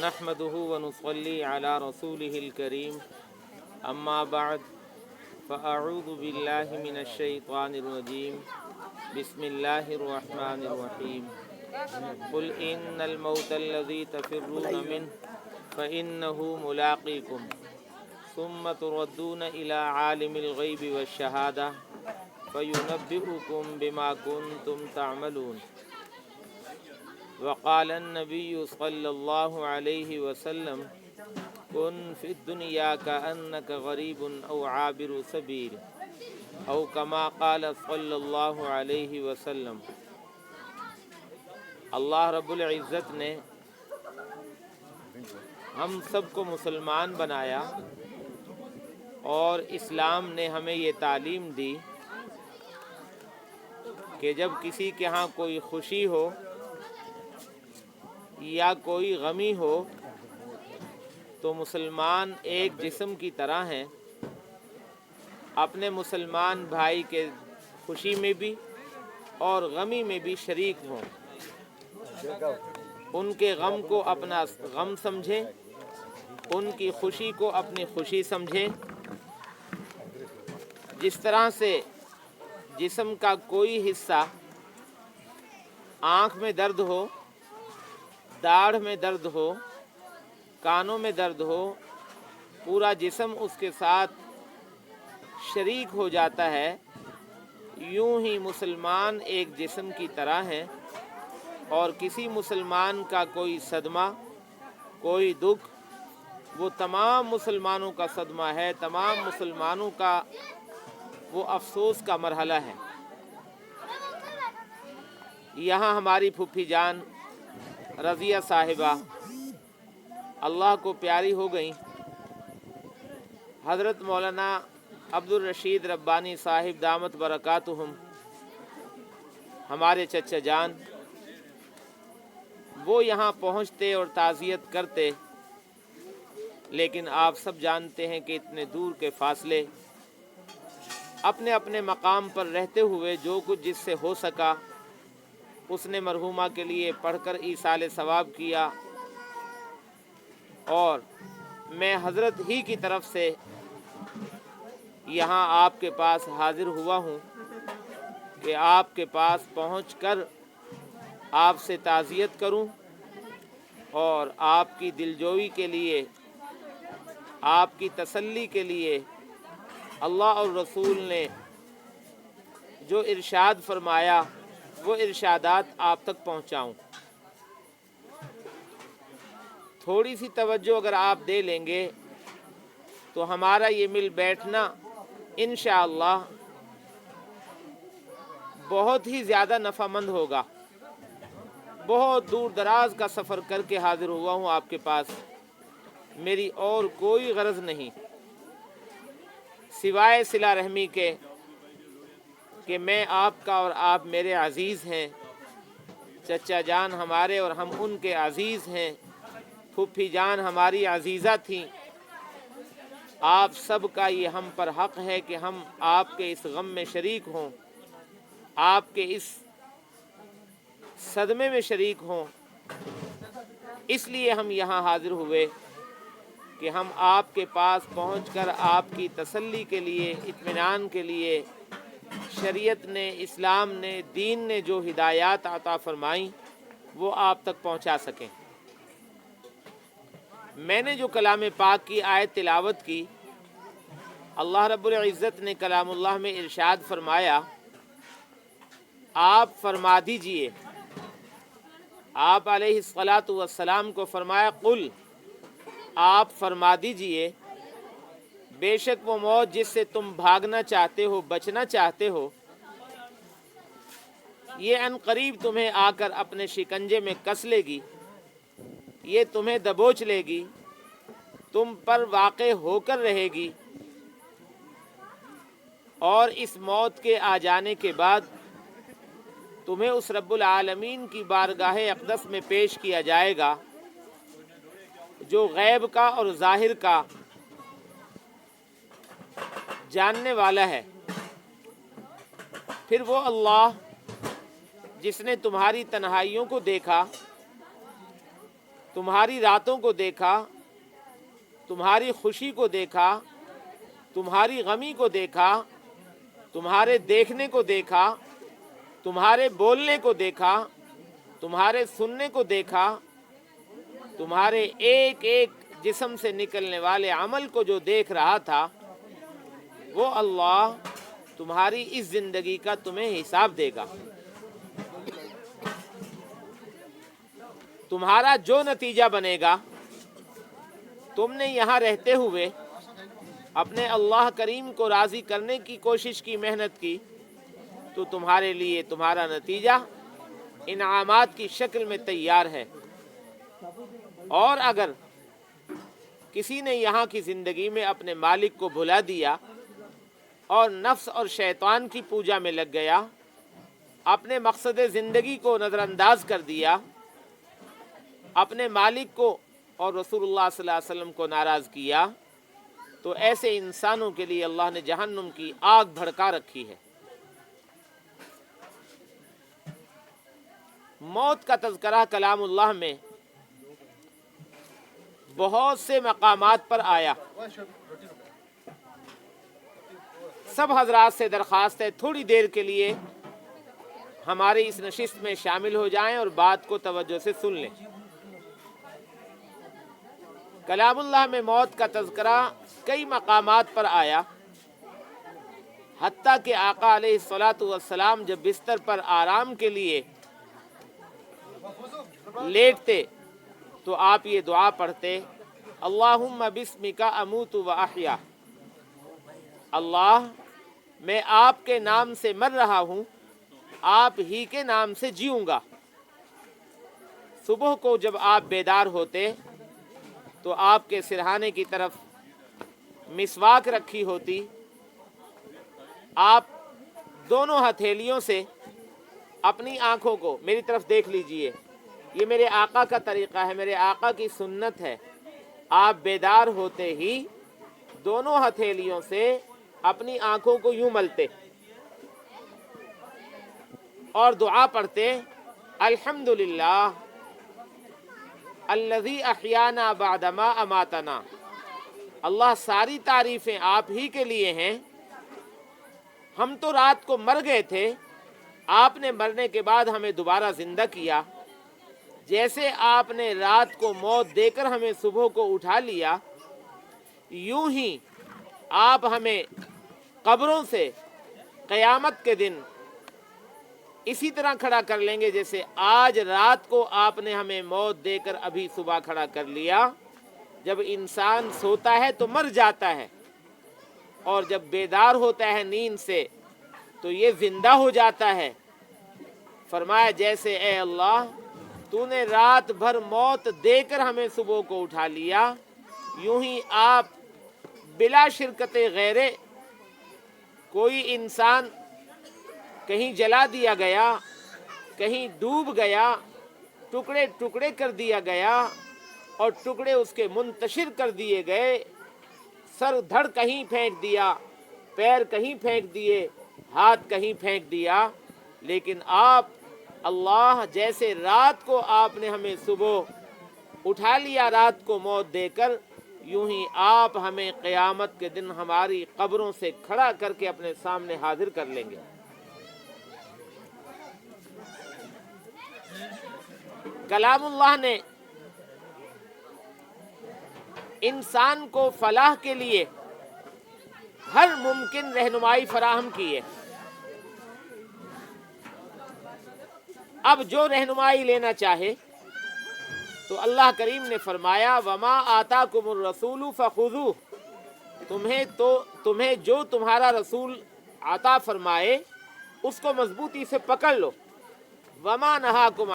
نحمده ونصلي على رسوله الكريم اما بعد فاعوذ بالله من الشيطان الرجيم بسم الله الرحمن الرحيم قل ان الموت الذي تفرون منه فانه ملاقيكم ثم تردون الى عالم الغيب والشهادة فينبئكم بما كنتم تعملون وقال النبي صلى الله عليه وسلم كن في الدنيا كأنك غريب أو عابر سبيل أو كما قال صلى الله عليه وسلم۔ اللہ رب العزت نے ہم سب کو مسلمان بنایا اور اسلام نے ہمیں یہ تعلیم دی کہ جب کسی کے ہاں کوئی خوشی ہو یا کوئی غمی ہو تو مسلمان ایک جسم کی طرح ہیں، اپنے مسلمان بھائی کے خوشی میں بھی اور غمی میں بھی شریک ہوں، ان کے غم کو اپنا غم سمجھیں، ان کی خوشی کو اپنی خوشی سمجھیں۔ جس طرح سے جسم کا کوئی حصہ، آنکھ میں درد ہو، داڑھ میں درد ہو، کانوں میں درد ہو، پورا جسم اس کے ساتھ شریک ہو جاتا ہے، یوں ہی مسلمان ایک جسم کی طرح ہیں، اور کسی مسلمان کا کوئی صدمہ، کوئی دکھ، وہ تمام مسلمانوں کا صدمہ ہے، تمام مسلمانوں کا وہ افسوس کا مرحلہ ہے۔ یہاں ہماری پھوپھی جان رضیہ صاحبہ اللہ کو پیاری ہو گئیں، حضرت مولانا عبدالرشید ربانی صاحب دامت برکاتہم، ہمارے چچا جان، وہ یہاں پہنچتے اور تعزیت کرتے، لیکن آپ سب جانتے ہیں کہ اتنے دور کے فاصلے، اپنے اپنے مقام پر رہتے ہوئے جو کچھ جس سے ہو سکا اس نے مرحومہ کے لیے پڑھ کر ایصال ثواب کیا، اور میں حضرت ہی کی طرف سے یہاں آپ کے پاس حاضر ہوا ہوں کہ آپ کے پاس پہنچ کر آپ سے تعزیت کروں اور آپ کی دلجوئی کے لیے، آپ کی تسلی کے لیے اللہ اور رسول نے جو ارشاد فرمایا وہ ارشادات آپ تک پہنچاؤں۔ تھوڑی سی توجہ اگر آپ دے لیں گے تو ہمارا یہ مل بیٹھنا انشاءاللہ بہت ہی زیادہ نفع مند ہوگا۔ بہت دور دراز کا سفر کر کے حاضر ہوا ہوں آپ کے پاس، میری اور کوئی غرض نہیں سوائے صلہ رحمی کے کہ میں آپ کا اور آپ میرے عزیز ہیں، چچا جان ہمارے اور ہم ان کے عزیز ہیں، پھوپھی جان ہماری عزیزہ تھیں۔ آپ سب کا یہ ہم پر حق ہے کہ ہم آپ کے اس غم میں شریک ہوں، آپ کے اس صدمے میں شریک ہوں۔ اس لیے ہم یہاں حاضر ہوئے کہ ہم آپ کے پاس پہنچ کر آپ کی تسلی کے لیے، اطمینان کے لیے شریعت نے، اسلام نے، دین نے جو ہدایات عطا فرمائیں وہ آپ تک پہنچا سکیں۔ میں نے جو کلام پاک کی آیت تلاوت کی، اللہ رب العزت نے کلام اللہ میں ارشاد فرمایا، آپ فرما دیجئے، آپ علیہ الصلاۃ والسلام کو فرمایا، قل، آپ فرما دیجئے، بے شک وہ موت جس سے تم بھاگنا چاہتے ہو، بچنا چاہتے ہو، یہ ان قریب تمہیں آ کر اپنے شکنجے میں کس لے گی، یہ تمہیں دبوچ لے گی، تم پر واقع ہو کر رہے گی، اور اس موت کے آ جانے کے بعد تمہیں اس رب العالمین کی بارگاہ اقدس میں پیش کیا جائے گا جو غیب کا اور ظاہر کا جاننے والا ہے۔ پھر وہ اللہ جس نے تمہاری تنہائیوں کو دیکھا، تمہاری راتوں کو دیکھا، تمہاری خوشی کو دیکھا، تمہاری غمی کو دیکھا، تمہارے دیکھنے کو دیکھا، تمہارے بولنے کو دیکھا، تمہارے سننے کو دیکھا، تمہارے ایک ایک جسم سے نکلنے والے عمل کو جو دیکھ رہا تھا، وہ اللہ تمہاری اس زندگی کا تمہیں حساب دے گا۔ تمہارا جو نتیجہ بنے گا، تم نے یہاں رہتے ہوئے اپنے اللہ کریم کو راضی کرنے کی کوشش کی، محنت کی، تو تمہارے لیے تمہارا نتیجہ انعامات کی شکل میں تیار ہے۔ اور اگر کسی نے یہاں کی زندگی میں اپنے مالک کو بھلا دیا اور نفس اور شیطان کی پوجا میں لگ گیا، اپنے مقصد زندگی کو نظر انداز کر دیا، اپنے مالک کو اور رسول اللہ صلی اللہ علیہ وسلم کو ناراض کیا، تو ایسے انسانوں کے لیے اللہ نے جہنم کی آگ بھڑکا رکھی ہے۔ موت کا تذکرہ کلام اللہ میں بہت سے مقامات پر آیا۔ سب حضرات سے درخواست ہے تھوڑی دیر کے لیے ہماری اس نشست میں شامل ہو جائیں اور بات کو توجہ سے سن لیں۔ کلام اللہ میں موت کا تذکرہ کئی مقامات پر آیا، حتیٰ کہ آقا علیہ الصلاۃ والسلام جب بستر پر آرام کے لیے لیٹتے تو آپ یہ دعا پڑھتے، اللہم بسمک اموت و احیا، اللہ میں آپ کے نام سے مر رہا ہوں، آپ ہی کے نام سے جیوں گا۔ صبح کو جب آپ بیدار ہوتے تو آپ کے سرہانے کی طرف مسواک رکھی ہوتی، آپ دونوں ہتھیلیوں سے اپنی آنکھوں کو، میری طرف دیکھ لیجئے، یہ میرے آقا کا طریقہ ہے، میرے آقا کی سنت ہے، آپ بیدار ہوتے ہی دونوں ہتھیلیوں سے اپنی آنکھوں کو یوں ملتے اور دعا پڑھتے، الحمدللہ الذی احیانا بعدما اماتنا، اللہ ساری تعریفیں آپ ہی کے لیے ہیں، ہم تو رات کو مر گئے تھے، آپ نے مرنے کے بعد ہمیں دوبارہ زندہ کیا، جیسے آپ نے رات کو موت دے کر ہمیں صبح کو اٹھا لیا، یوں ہی آپ ہمیں قبروں سے قیامت کے دن اسی طرح کھڑا کر لیں گے جیسے آج رات کو آپ نے ہمیں موت دے کر ابھی صبح کھڑا کر لیا۔ جب انسان سوتا ہے تو مر جاتا ہے، اور جب بیدار ہوتا ہے نیند سے تو یہ زندہ ہو جاتا ہے۔ فرمایا جیسے اے اللہ تو نے رات بھر موت دے کر ہمیں صبح کو اٹھا لیا، یوں ہی آپ بلا شرکت غیرے، کوئی انسان کہیں جلا دیا گیا، کہیں ڈوب گیا، ٹکڑے ٹکڑے کر دیا گیا اور ٹکڑے اس کے منتشر کر دیے گئے، سر دھڑ کہیں پھینک دیا، پیر کہیں پھینک دیے، ہاتھ کہیں پھینک دیا، لیکن آپ اللہ جیسے رات کو آپ نے ہمیں صبح اٹھا لیا رات کو موت دے کر، یوں ہی آپ ہمیں قیامت کے دن ہماری قبروں سے کھڑا کر کے اپنے سامنے حاضر کر لیں گے۔ کلام اللہ نے انسان کو فلاح کے لیے ہر ممکن رہنمائی فراہم کی ہے۔ اب جو رہنمائی لینا چاہے تو اللہ کریم نے فرمایا وَمَا آتَاكُمُ الرَّسُولُ فَخُذُوهُ، تمہیں جو تمہارا رسول عطا فرمائے اس کو مضبوطی سے پکڑ لو، وَمَا نَهَاكُمْ